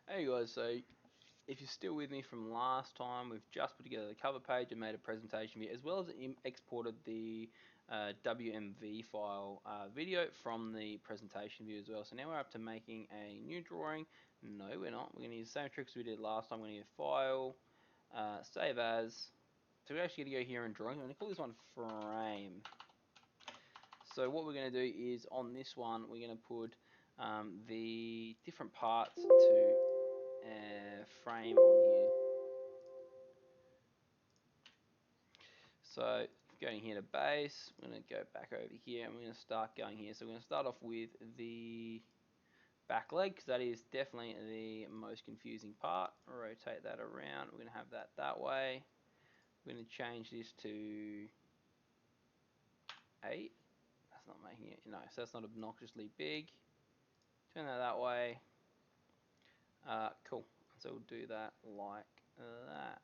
Hey guys, so if you're still with me from last time, we've just put together the cover page and made a presentation video, as well as exported the WMV file video from the presentation view as well. So now we're up to making a new drawing. No, we're not. We're going to use the same tricks we did last time. We're going to use File, Save As. So we're actually going to go here and Drawing. I'm going to call this one Frame. So what we're going to do is on this one, we're going to put the different parts to frame on here. So going here to base, I'm going to go back over here and we're going to start going here. So we're going to start off with the back leg, because that is definitely the most confusing part. Rotate that around. We're going to have that way. We're going to change this to 8. That's not making it, no, so that's not obnoxiously big. Turn that way. Cool. So we'll do that like that.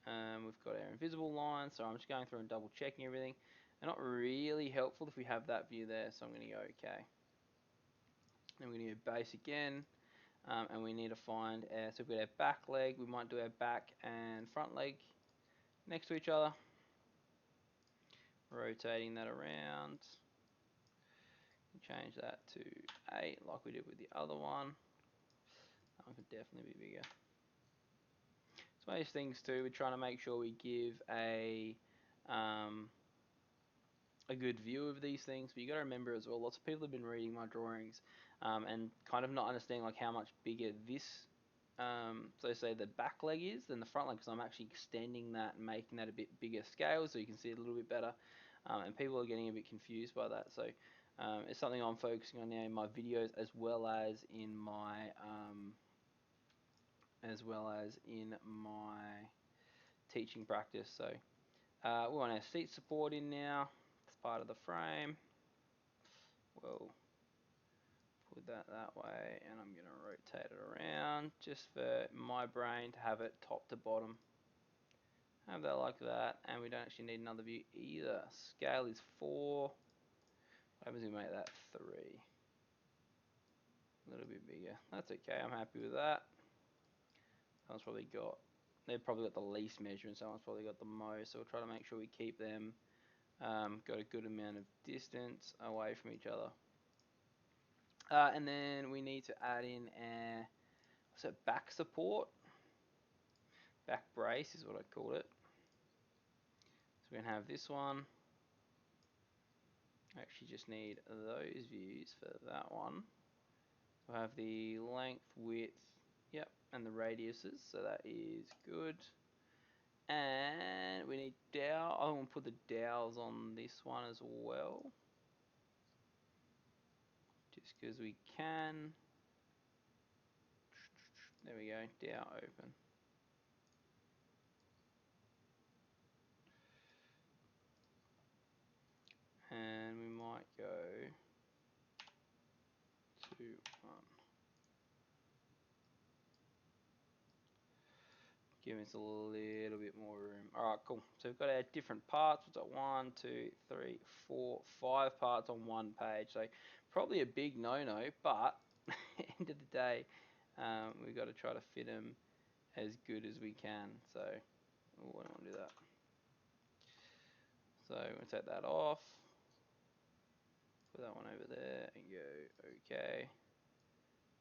We've got our invisible line, so I'm just going through and double checking everything. They're not really helpful if we have that view there, so I'm going to go OK. Then we're going to go base again, and we need to find so we've got our back leg. We might do our back and front leg next to each other, rotating that around. Change that to 8 like we did with the other one. That one could definitely be bigger. It's one of these things too, we're trying to make sure we give a good view of these things, but you got to remember as well, lots of people have been reading my drawings and kind of not understanding like how much bigger this so say the back leg is than the front leg, because I'm actually extending that and making that a bit bigger scale so you can see it a little bit better, and people are getting a bit confused by that. So it's something I'm focusing on now in my videos, as well as in my teaching practice. So we want our seat support in now. It's part of the frame. We'll put that way, and I'm going to rotate it around just for my brain to have it top to bottom. Have that like that, and we don't actually need another view either. Scale is 4. What happens if we make that 3? A little bit bigger. That's okay, I'm happy with that. Someone's probably got, they've probably got the least measurement, someone's probably got the most, so we'll try to make sure we keep them got a good amount of distance away from each other. And then we need to add in our back support. Back brace is what I called it. So we're going to have this one. I actually just need those views for that one. We'll have the length, width, yep, and the radiuses, so that is good. And we need dowel. I want to put the dowels on this one as well, just because we can. There we go, dowel open. And we might go 2, 1. Give us a little bit more room. Alright, cool. So we've got our different parts. We've got 1, 2, 3, 4, 5 parts on one page. So probably a big no-no, but end of the day, we've got to try to fit them as good as we can. So I don't want to do that. So we're going to take that off. Put that one over there and go OK.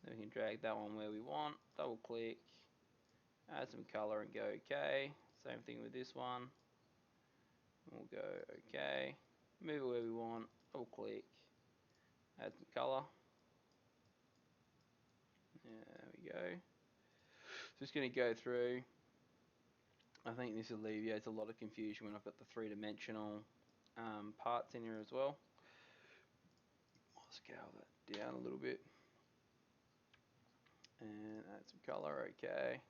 Then we can drag that one where we want. Double click. Add some color and go OK. Same thing with this one. We'll go OK. Move it where we want. Double click. Add some color. There we go. Just going to go through. I think this alleviates a lot of confusion when I've got the three-dimensional parts in here as well. I'll scale that down a little bit. And add some color. OK.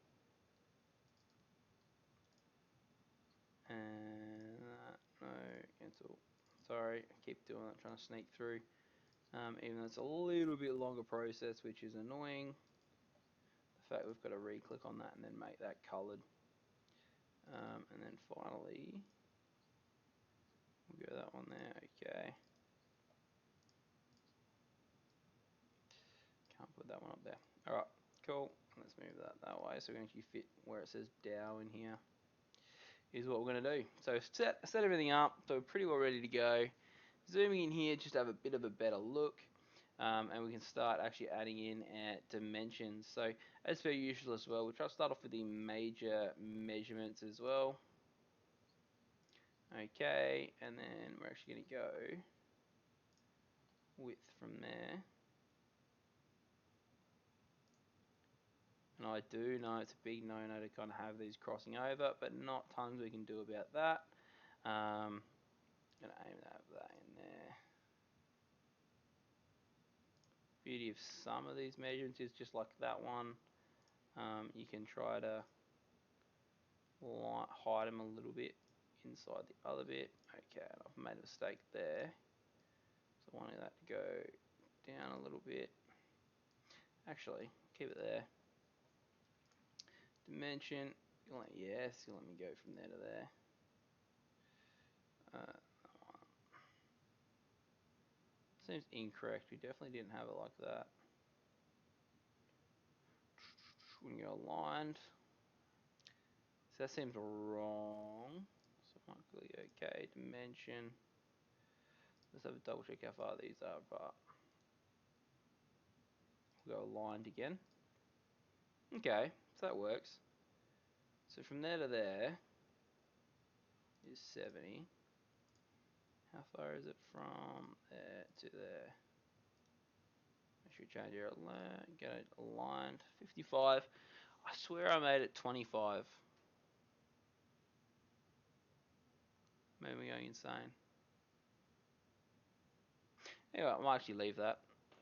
And no, cancel. Sorry, I keep doing that, trying to sneak through. Even though it's a little bit longer process, which is annoying. The fact we've got to re-click on that and then make that coloured. And then finally, we'll go that one there, okay. Come Put that one up there. Alright, cool. Let's move that way so we can actually fit where it says Dow in here. Here's what we're going to do. So set everything up, so we're pretty well ready to go. Zooming in here just to have a bit of a better look. And we can start actually adding in dimensions. So as per usual as well, we'll try to start off with the major measurements as well. Okay, and then we're actually going to go width from there. And I do know it's a big no-no to kind of have these crossing over, but not tons we can do about that. Gonna aim that in there. Beauty of some of these measurements is just like that one. You can try to hide them a little bit inside the other bit. Okay, I've made a mistake there. So I wanted that to go down a little bit. Actually, keep it there. Dimension, yes, you let me go from there to there. Seems incorrect. We definitely didn't have it like that. When you're aligned, so that seems wrong. So I might click OK. Dimension. Let's have a double check how far these are apart. We'll go aligned again. Okay, so that works. So from there to there is 70. How far is it from there to there? Make sure you change your get it aligned. 55. I swear I made it 25. Maybe we're going insane. Anyway, I might actually leave that.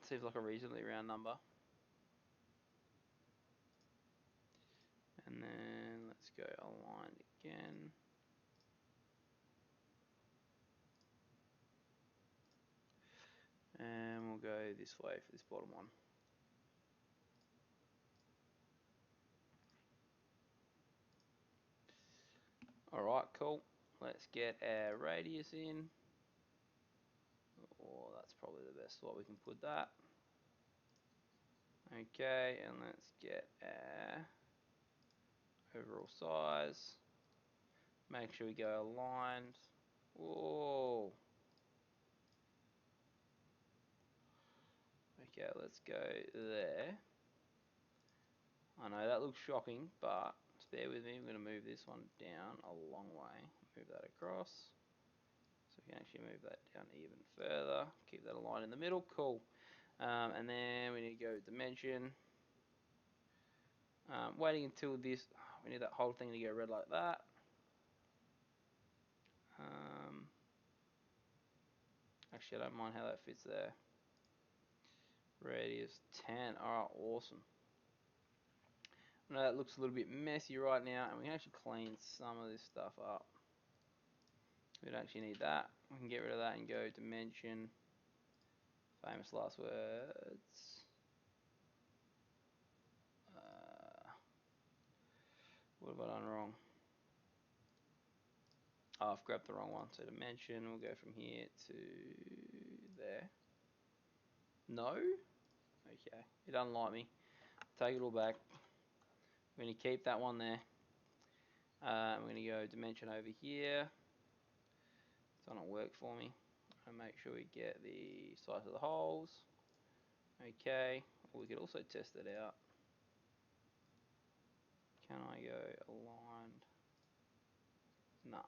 Seems like a reasonably round number. And then let's go aligned again. And we'll go this way for this bottom one. Alright, cool. Let's get our radius in. Oh, that's probably the best spot we can put that. Okay, and let's get our overall size. Make sure we go aligned. Whoa. Okay, let's go there. I know that looks shocking, but just bear with me. I'm going to move this one down a long way. Move that across. So we can actually move that down even further. Keep that aligned in the middle. Cool. And then we need to go dimension. Waiting until this, we need that whole thing to go red like that. Actually, I don't mind how that fits there. Radius 10. Alright, awesome. I know that looks a little bit messy right now, and we can actually clean some of this stuff up. We don't actually need that. We can get rid of that and go dimension. Famous last words. What have I done wrong? Oh, I've grabbed the wrong one. So dimension, we'll go from here to there. No? Okay, it doesn't like me. Take it all back. We're going to keep that one there. I'm going to go dimension over here. It's not work for me. And make sure we get the size of the holes. Okay, we could also test it out. Can I go aligned? No.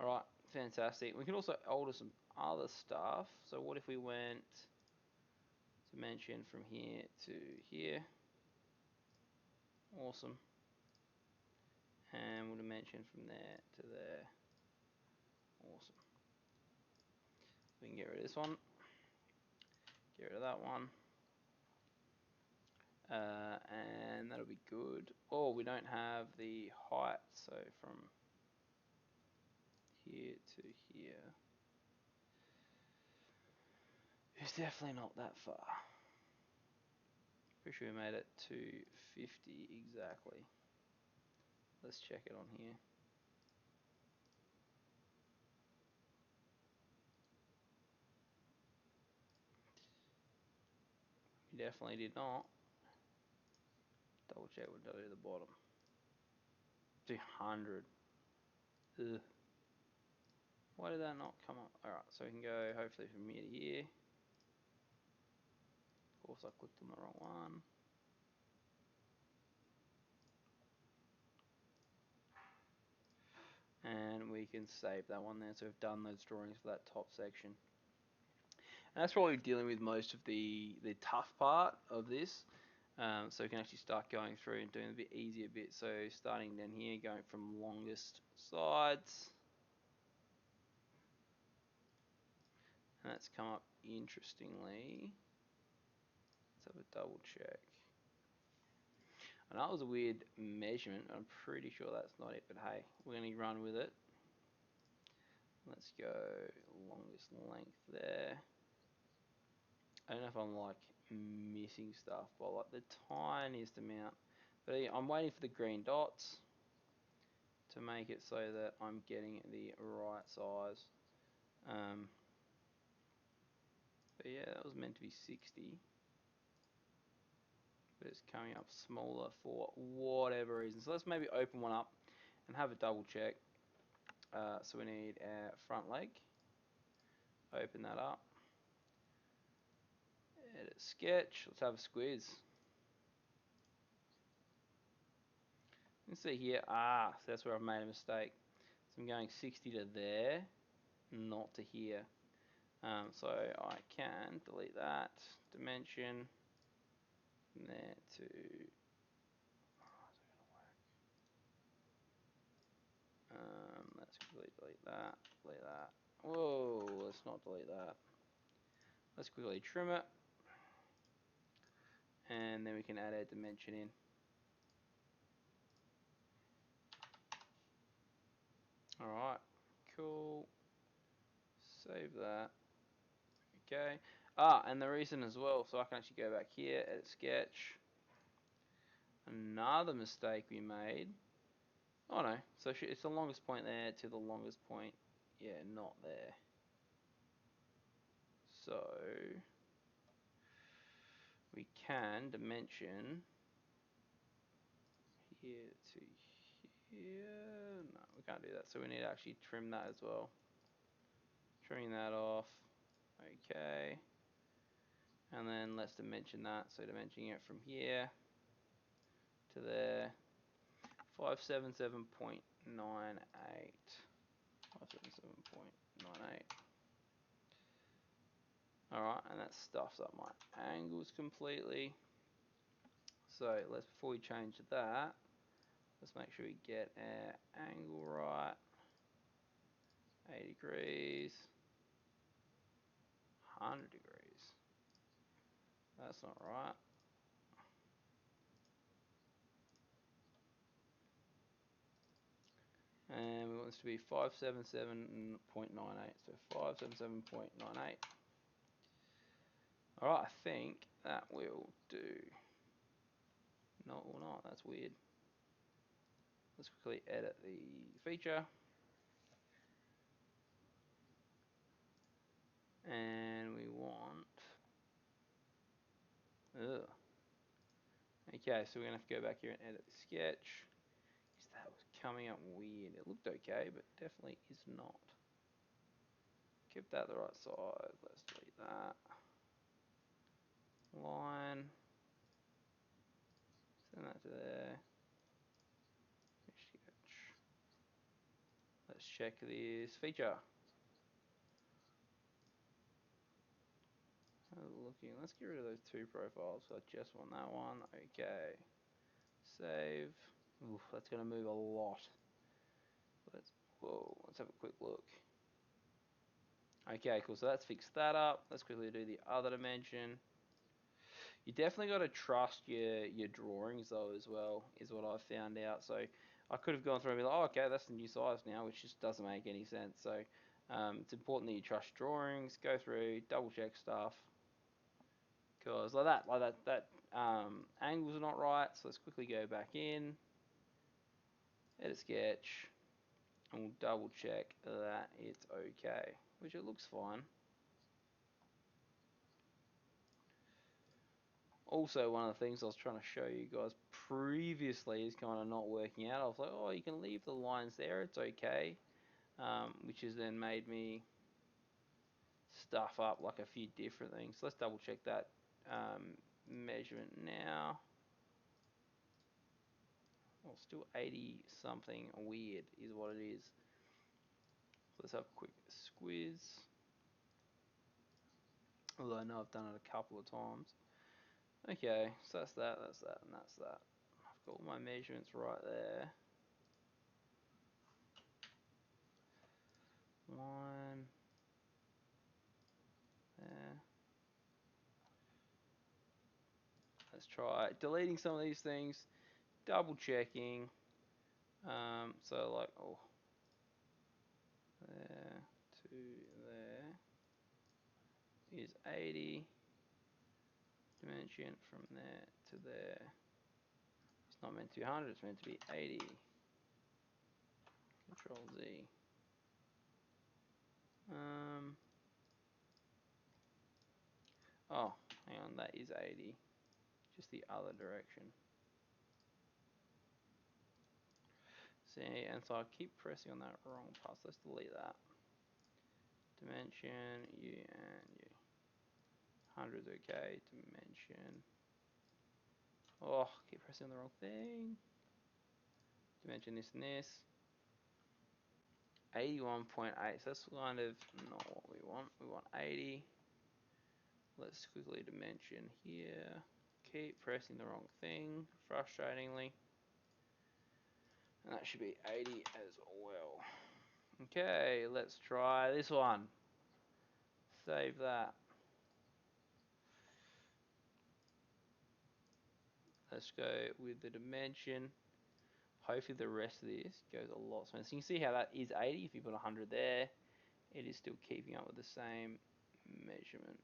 Alright, fantastic. We can also alter some other stuff. So what if we went dimension from here to here? Awesome. And we'll dimension from there to there. Awesome. We can get rid of this one. Get rid of that one. And that'll be good. Oh, we don't have the height, so from here to here. It's definitely not that far. Pretty sure we made it 250 exactly. Let's check it on here. You definitely did not. Double check what do at the bottom. 200. Ugh. Why did that not come up? Alright, so we can go hopefully from here to here. Of course I clicked on the wrong one. And we can save that one there. So we've done those drawings for that top section. And that's probably dealing with most of the tough part of this. So we can actually start going through and doing a bit easier bit. So starting down here, going from longest sides. And that's come up interestingly. Let's have a double check. And that was a weird measurement. I'm pretty sure that's not it, but hey, we're going to run with it. Let's go longest length there. I don't know if I'm like missing stuff, but like the tiniest amount. But yeah, I'm waiting for the green dots to make it so that I'm getting the right size. But yeah, that was meant to be 60. But it's coming up smaller for whatever reason. So let's maybe open one up and have a double check. So we need our front leg. Open that up. Edit sketch. Let's have a squeeze. You can see here, so that's where I've made a mistake. So I'm going 60 to there, not to here. So I can delete that dimension from there to, let's quickly delete that, delete that. Whoa, let's not delete that. Let's quickly trim it. And then we can add a dimension in. Alright, cool. Save that. Okay. And the reason as well, so I can actually go back here, edit sketch. Another mistake we made. Oh no, so it's the longest point there to the longest point, yeah, not there. So we can dimension here to here. No, we can't do that. So we need to actually trim that as well. Trimming that off. Okay. And then let's dimension that. So dimensioning it from here to there. 577.98. 577.98. Alright, and that stuffs up my angles completely. So let's, before we change that, let's make sure we get our angle right. 80 degrees. 100 degrees. That's not right. And we want this to be 577.98. So 577.98. Alright, I think that will do. No, it will not. That's weird. Let's quickly edit the feature. And we want... Ugh. Okay, so we're going to have to go back here and edit the sketch. Because that was coming up weird. It looked okay, but definitely is not. Keep that the right side. Let's delete that. Line. Send that to there. Sketch. Let's check this feature. Looking. Let's get rid of those two profiles. So I just want that one. Okay. Save. Oof, that's going to move a lot. Let's have a quick look. Okay, cool. So that's fixed that up. Let's quickly do the other dimension. You definitely got to trust your drawings though as well, is what I found out. So I could have gone through and be like, oh, okay, that's the new size now, which just doesn't make any sense. So it's important that you trust drawings, go through, double check stuff. Because that angles are not right. So let's quickly go back in, edit sketch, and we'll double check that it's okay, which it looks fine. Also, one of the things I was trying to show you guys previously is kind of not working out. I was like, oh, you can leave the lines there, it's okay. Which has then made me stuff up like a few different things. So let's double check that measurement now. Well, still 80 something weird is what it is. So let's have a quick squiz. Although I know I've done it a couple of times. Okay, so that's that, and that's that. I've got all my measurements right there. One there. Let's try deleting some of these things, double checking. So like, oh, there to there is 80. Dimension from there to there. It's not meant to be 100, it's meant to be 80. Control Z. Oh, hang on, that is 80. Just the other direction. See, and so I keep pressing on that wrong pass. Let's delete that. Dimension, U and U. 100's okay. Dimension. Oh, keep pressing on the wrong thing. Dimension this and this. 81.8. So that's kind of not what we want. We want 80. Let's quickly dimension here. Keep pressing the wrong thing, frustratingly. And that should be 80 as well. Okay, let's try this one. Save that. Let's go with the dimension. Hopefully the rest of this goes a lot smoother. So you can see how that is 80. If you put 100 there, it is still keeping up with the same measurement.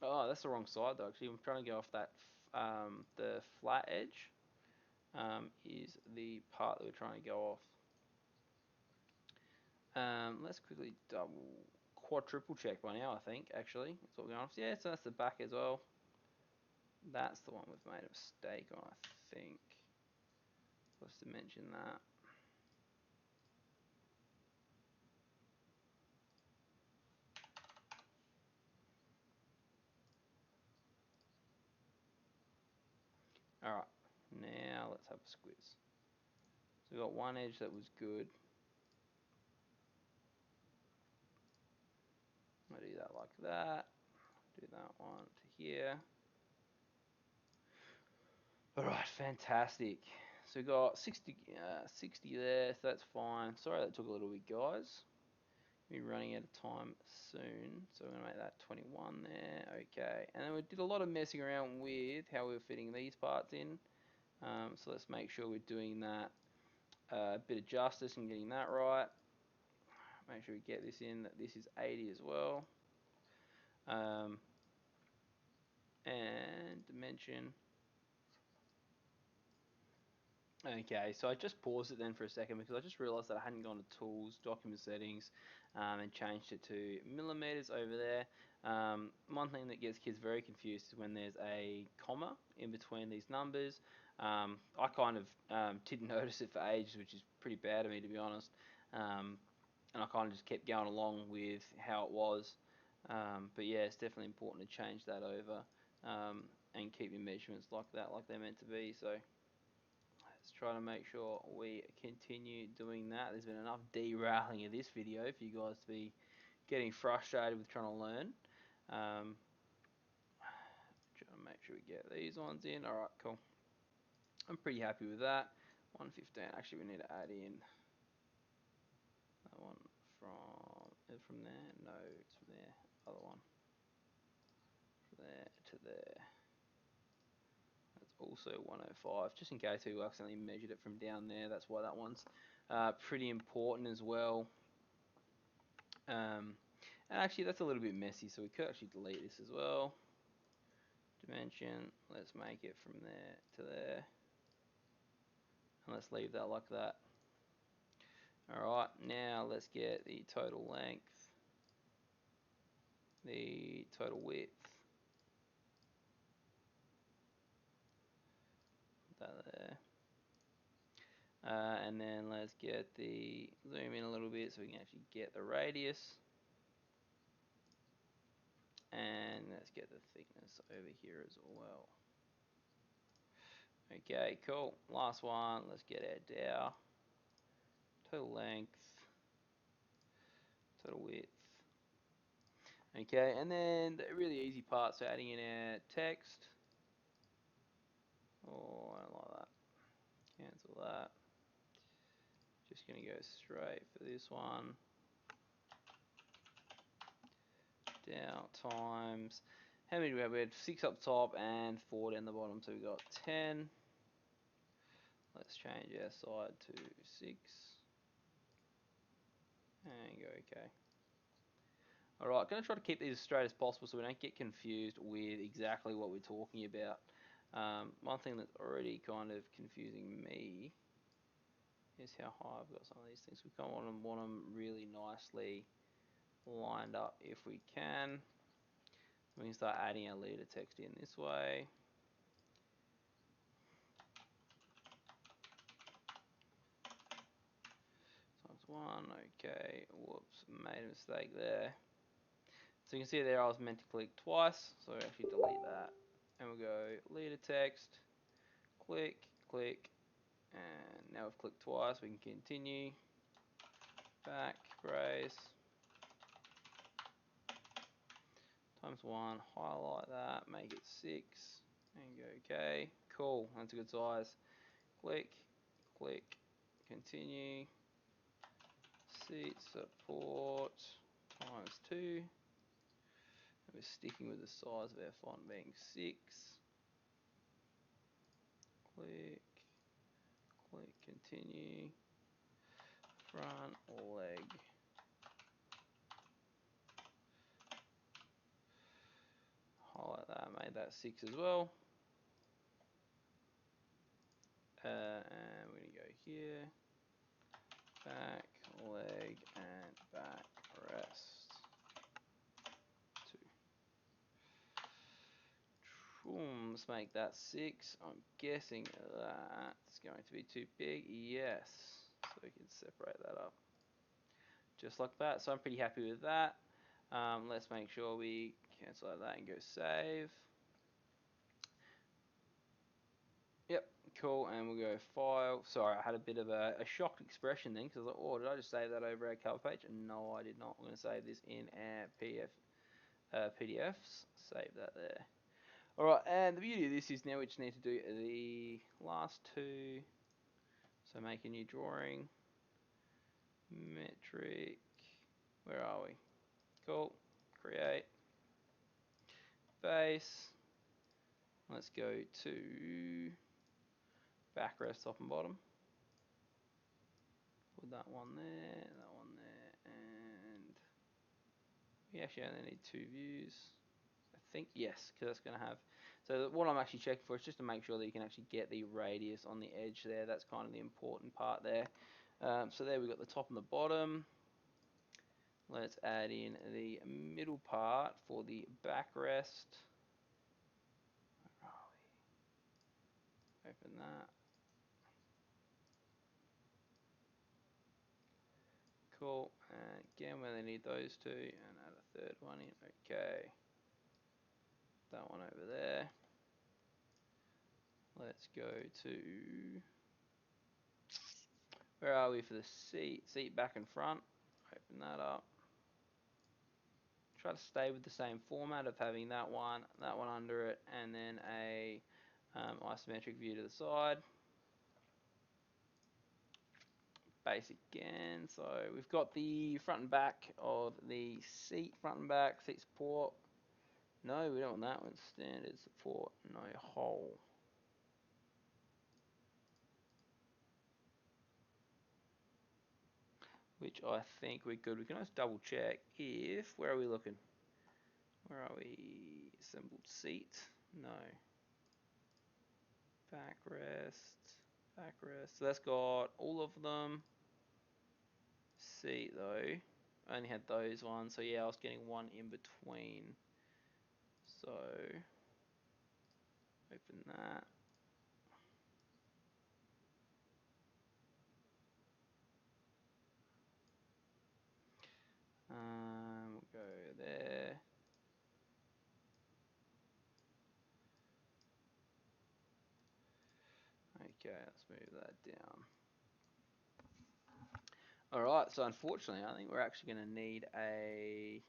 Oh, that's the wrong side though. Actually, I'm trying to go off that. The flat edge is the part that we're trying to go off. Let's quickly quadruple check by now, I think, actually. That's what we're going off. Yeah, so that's the back as well. That's the one we've made a mistake on, I think. Let's dimension that. Alright, now let's have a squiz. So we've got one edge that was good. I'm going to do that like that. Do that one to here. Alright, fantastic. So we've got 60 there, so that's fine. Sorry that took a little bit, guys. We're running out of time soon, so we're going to make that 21 there. Okay, and then we did a lot of messing around with how we were fitting these parts in. So let's make sure we're doing that a bit of justice and getting that right. Make sure we get this in, that this is 80 as well. And dimension. Okay, so I just paused it then for a second because I just realized that I hadn't gone to tools, document settings, and changed it to millimeters over there. One thing that gets kids very confused is when there's a comma in between these numbers. I kind of didn't notice it for ages, which is pretty bad of me, to be honest. And I kind of just kept going along with how it was. But yeah, it's definitely important to change that over and keep your measurements like that, like they're meant to be. So let's try to make sure we continue doing that. There's been enough derailing of this video for you guys to be getting frustrated with trying to learn. Trying to make sure we get these ones in. Alright, cool. I'm pretty happy with that. 115. Actually, we need to add in that one from there. No, it's from there. Other one. From there to there. That's also 105. Just in case we accidentally measured it from down there. That's why that one's pretty important as well. And actually, that's a little bit messy, so we could actually delete this as well. Dimension. Let's make it from there to there. And let's leave that like that. Alright, now let's get the total length, the total width, And then let's get the zoom in a little bit so we can actually get the radius. And let's get the thickness over here as well. Okay, cool. Last one, let's get our dow. Total length, total width. Okay, and then the really easy part, so adding in our text. Oh, I don't like that. Cancel that. Just going to go straight for this one. Down times. How many do we have? We had 6 up top and 4 down the bottom, so we got 10. Let's change our side to 6. And go OK. Alright, going to try to keep these as straight as possible so we don't get confused with exactly what we're talking about. One thing that's already kind of confusing me is how high I've got some of these things. We kind of want them really nicely lined up if we can. We can start adding our leader text in this way. Times 1, okay, whoops, made a mistake there. So you can see there I was meant to click twice, so I actually delete that. And we'll go leader text, click, click, and now we've clicked twice, we can continue. Back brace. Times 1, highlight that, make it 6, and go OK. Cool, that's a good size. Click, click, continue. Seat support times 2. We're sticking with the size of our font being 6. Click, click, continue. Front leg. Highlight that, made that 6 as well. And we're going to go here. Back leg and back rest. 2. Let's make that 6. I'm guessing that's going to be too big. Yes. So we can separate that up. Just like that. So I'm pretty happy with that. Let's make sure we cancel that and go save. Yep, cool, and we'll go file. Sorry, I had a bit of a shocked expression then because I was like, oh, did I just save that over our cover page? And no, I did not. I'm going to save this in our PDFs. Save that there. Alright, and the beauty of this is now we just need to do the last 2. So make a new drawing. Metric. Where are we? Cool. Create. Base. Let's go to backrest top and bottom. Put that one there, and we actually only need 2 views. I think, yes, because that's going to have... So what I'm actually checking for is just to make sure that you can actually get the radius on the edge there. That's kind of the important part there. So there we've got the top and the bottom. Let's add in the middle part for the backrest. Where are we? Open that. Cool. And again, we only need those 2 and add a 3rd one in. Okay. That one over there. Let's go to, where are we for the seat back and front. Open that up. Try to stay with the same format of having that one under it, and then a isometric view to the side. Base again. So we've got the front and back of the seat, seat support. No, we don't want that one. Standard support, no hole. Which I think we're good. We can always double check if, where are we looking? Where are we? Assembled seat? No. Backrest. Backrest. So that's got all of them. Seat though. I only had those ones. So yeah, I was getting one in between. So open that. Okay, let's move that down. Alright, so unfortunately, I think we're actually going to need a...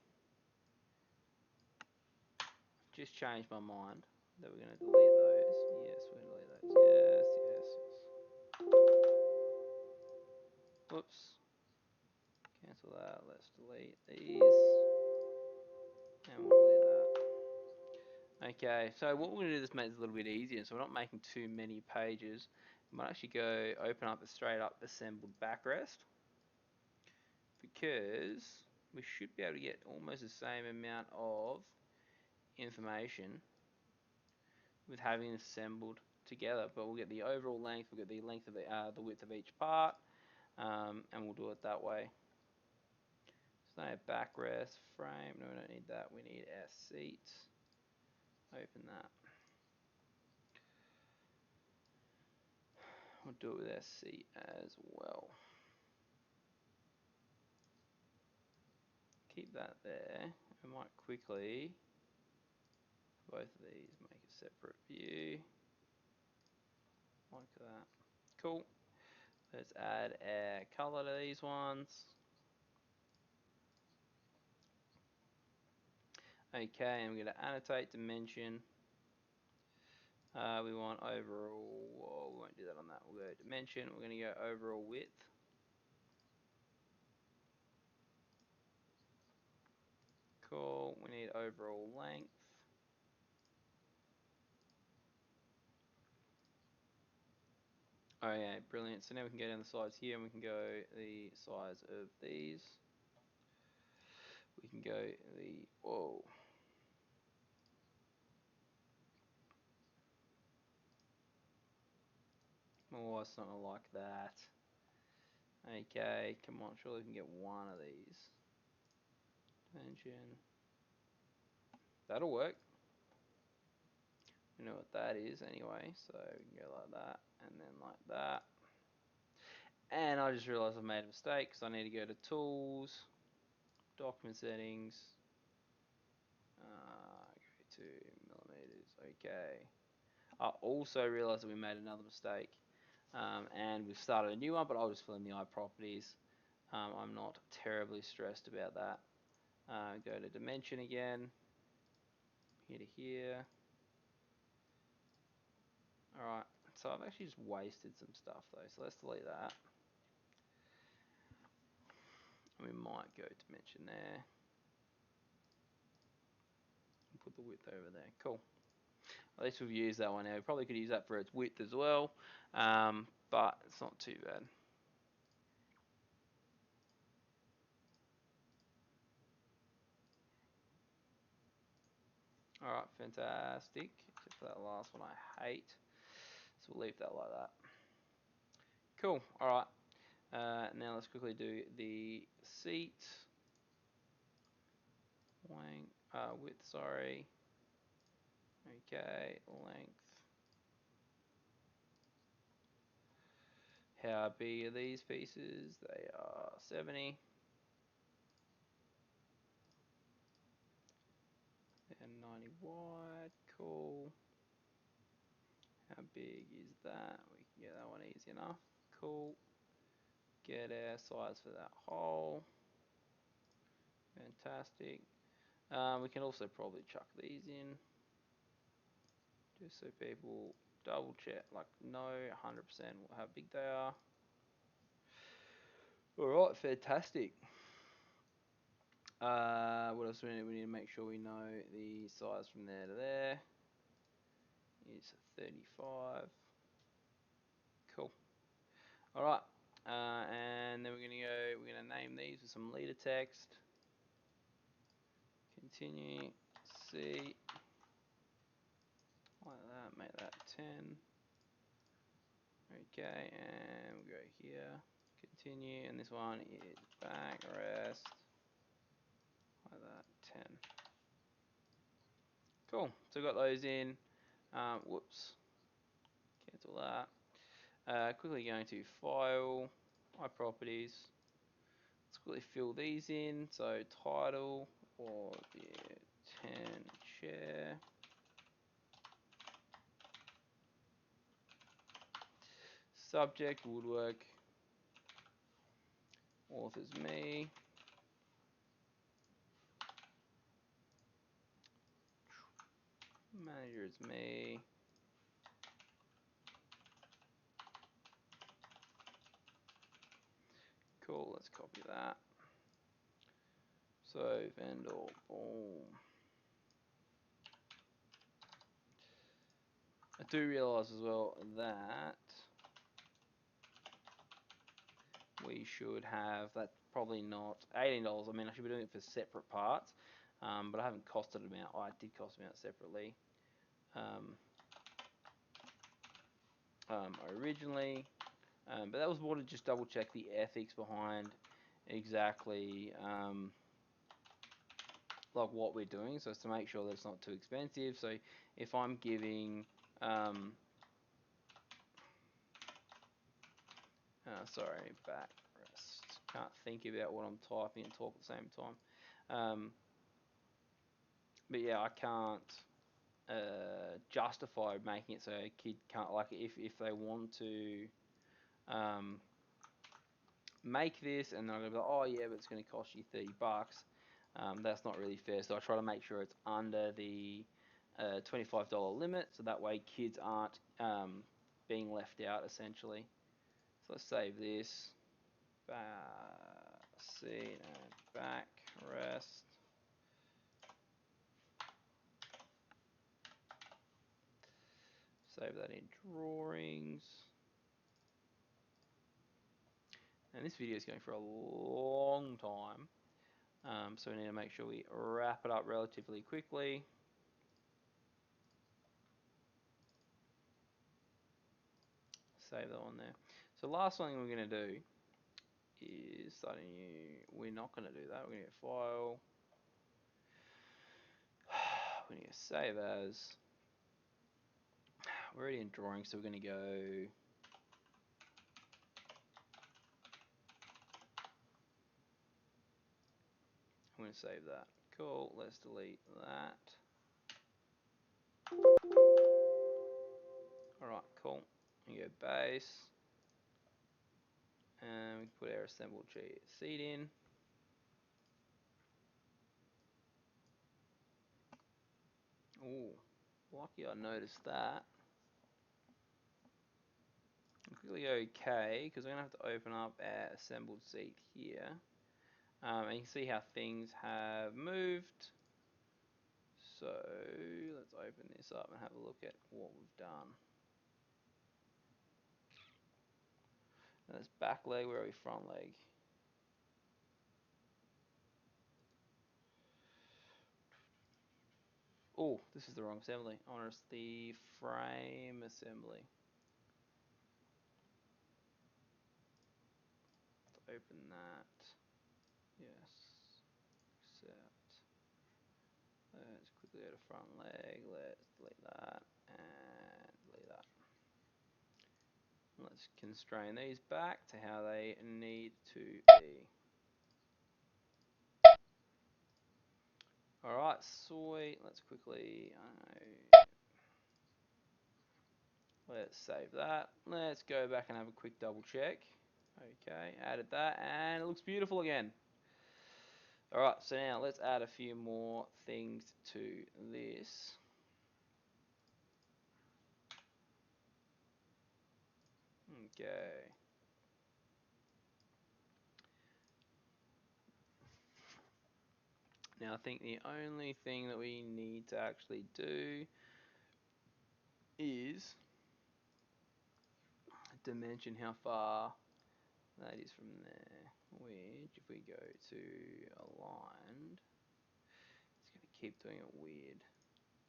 Just changed my mind that we're going to delete those. Yes, we're going to delete those. Yes, yes, yes. Whoops. Cancel that. Let's delete these. And we'll delete that. Okay, so what we're going to do is make this a little bit easier, so we're not making too many pages. We might actually go open up the straight up assembled backrest, because we should be able to get almost the same amount of information with having it assembled together, but we'll get the overall length, we'll get the length of the width of each part, and we'll do it that way. So no backrest frame, no, we don't need that. We need our seat. Open that. We'll do it with our seat as well. Keep that there. We might quickly, for both of these, make a separate view like that. Cool. Let's add our color to these ones. Okay, and we're going to annotate dimension. We want overall, well, we won't do that on that. We'll go dimension. We're going to go overall width. Cool. We need overall length. Oh yeah, brilliant. So now we can go down the sides here and we can go the size of these. We can go the, whoa. Oh, it's not like that. Okay, come on, surely we can get one of these. Dimension. That'll work. We know what that is anyway, so we can go like that, and then like that. And I just realized I've made a mistake, because I need to go to Tools, Document Settings, go to millimeters, okay. I also realized that we made another mistake, and we've started a new one, but I'll just fill in the eye properties. I'm not terribly stressed about that. Go to Dimension again, here to here. Alright, so I've actually just wasted some stuff though, so let's delete that. We might go dimension there. And put the width over there. Cool. At least we've used that one now. We probably could use that for its width as well, but it's not too bad. Alright, fantastic. Except for that last one I hate. So we'll leave that like that. Cool. Alright. Now let's quickly do the seat. Width, sorry. Okay, length. How big are these pieces? They are 70. And 90 wide. Cool. How big is that? We can get that one easy enough. Cool. Get our size for that hole. Fantastic. We can also probably chuck these in, just so people double check, like know 100% how big they are. Alright, fantastic. What else do we need? We need to make sure we know the size from there to there is 35. Cool. Alright, and then we're gonna name these with some leader text. Continue, C, like that, make that 10. Okay, and we'll go here, continue, and this one is backrest, like that, 10. Cool, so we've got those in. Whoops, cancel that. Quickly going to File, My Properties. Let's quickly fill these in. So title or the 10 chair. Subject, woodwork. Author's me. Manager is me. Cool, let's copy that. So vendor, boom. I do realise as well that we should have, that's probably not $18. I mean, I should be doing it for separate parts, but I haven't costed them out. Oh, I did cost them out separately originally, but that was more to just double check the ethics behind exactly like what we're doing, so it's to make sure that it's not too expensive. So if I'm giving sorry, backrest. Can't think about what I'm typing and talk at the same time. But yeah, I can't justify making it so a kid can't, like, if they want to make this and they're gonna be like, oh yeah, but it's gonna cost you $30. That's not really fair. So I try to make sure it's under the $25 limit, so that way kids aren't being left out essentially. So let's save this. Seat and backrest. Save that in drawings. And this video is going for a long time, so we need to make sure we wrap it up relatively quickly. Save that on there. So last thing we're going to do is start a new. We're not going to do that. We're going to get file. We're going to save as. We're already in drawings, so we're going to go. I'm going to save that. Cool. Let's delete that. Alright, cool. We go base. And we put our assembled seed in. Ooh, lucky I noticed that. I'll quickly go OK, because we're going to have to open up our assembled seed here. And you can see how things have moved. So let's open this up and have a look at what we've done. That's back leg, where are we? Front leg. Oh, this is the wrong assembly. I want the frame assembly. Let's open that. Yes. Accept. Let's quickly go to front leg. Let's delete that and delete that. Let's constrain these back to how they need to be. Alright, sweet. Let's quickly, let's save that. Let's go back and have a quick double check. Okay, added that and it looks beautiful again. Alright, so now let's add a few more things to this. Okay. Now I think the only thing that we need to actually do is dimension how far that is from there, which if we go to aligned, it's going to keep doing it weird.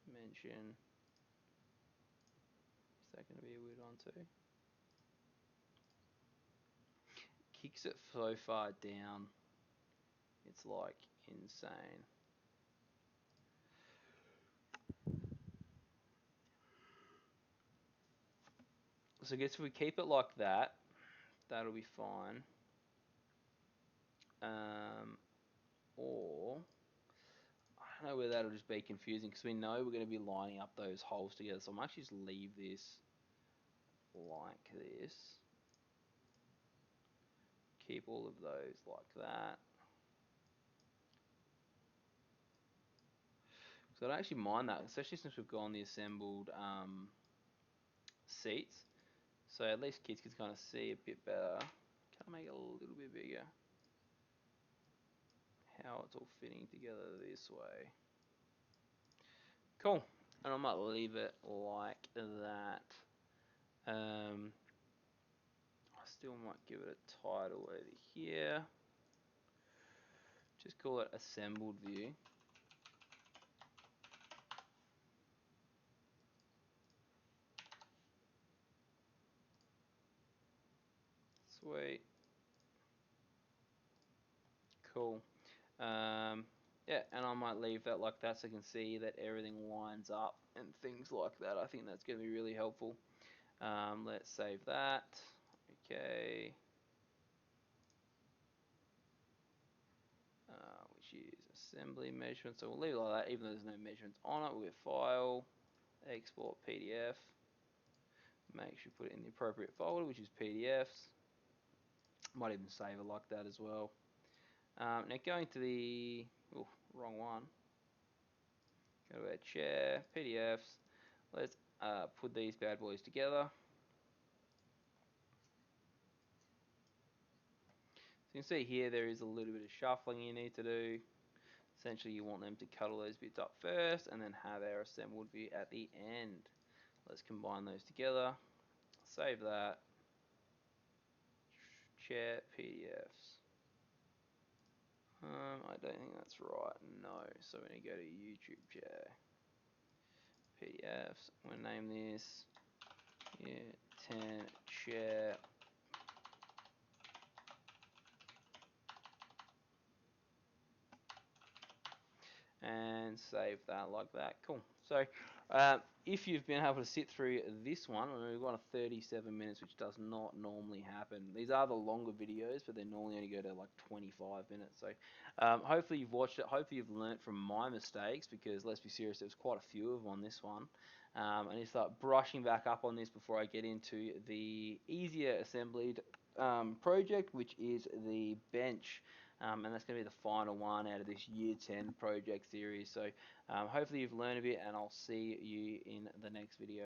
Dimension, is that going to be a weird one too? Kicks it so far down, it's like insane. So I guess if we keep it like that, that'll be fine. Or I don't know whether that'll just be confusing because we know we're going to be lining up those holes together. So I might actually just leave this like this. keep all of those like that. So I don't actually mind that, especially since we've gone the assembled seats. So at least kids can kind of see a bit better. Can I make it a little bit bigger? How it's all fitting together this way. Cool. And I might leave it like that. I still might give it a title over here. Just call it assembled view. Sweet. Cool. Yeah, and I might leave that like that so I can see that everything lines up and things like that. I think that's going to be really helpful. Let's save that. Okay. Which is assembly measurements. So we'll leave it like that, even though there's no measurements on it. We'll get File, Export PDF. Make sure you put it in the appropriate folder, which is PDFs. Might even save it like that as well. Now going to the wrong one. Go to our chair, PDFs. Let's put these bad boys together. So you can see here there is a little bit of shuffling you need to do. Essentially you want them to cut all those bits up first and then have our assembled view at the end. Let's combine those together. Save that. Chair PDFs. I don't think that's right. No. So we're going to go to YouTube chair. PDFs. I'm going to name this Year 10 chair. And save that like that. Cool. So if you've been able to sit through this one, we've got a 37 minutes, which does not normally happen. These are the longer videos, but they normally only go to like 25 minutes. So hopefully you've watched it. Hopefully you've learnt from my mistakes, because let's be serious, there's quite a few of them on this one. I need to start brushing back up on this before I get into the easier assembled project, which is the bench. And that's going to be the final one out of this Year 10 project series. So hopefully you've learned a bit, and I'll see you in the next video.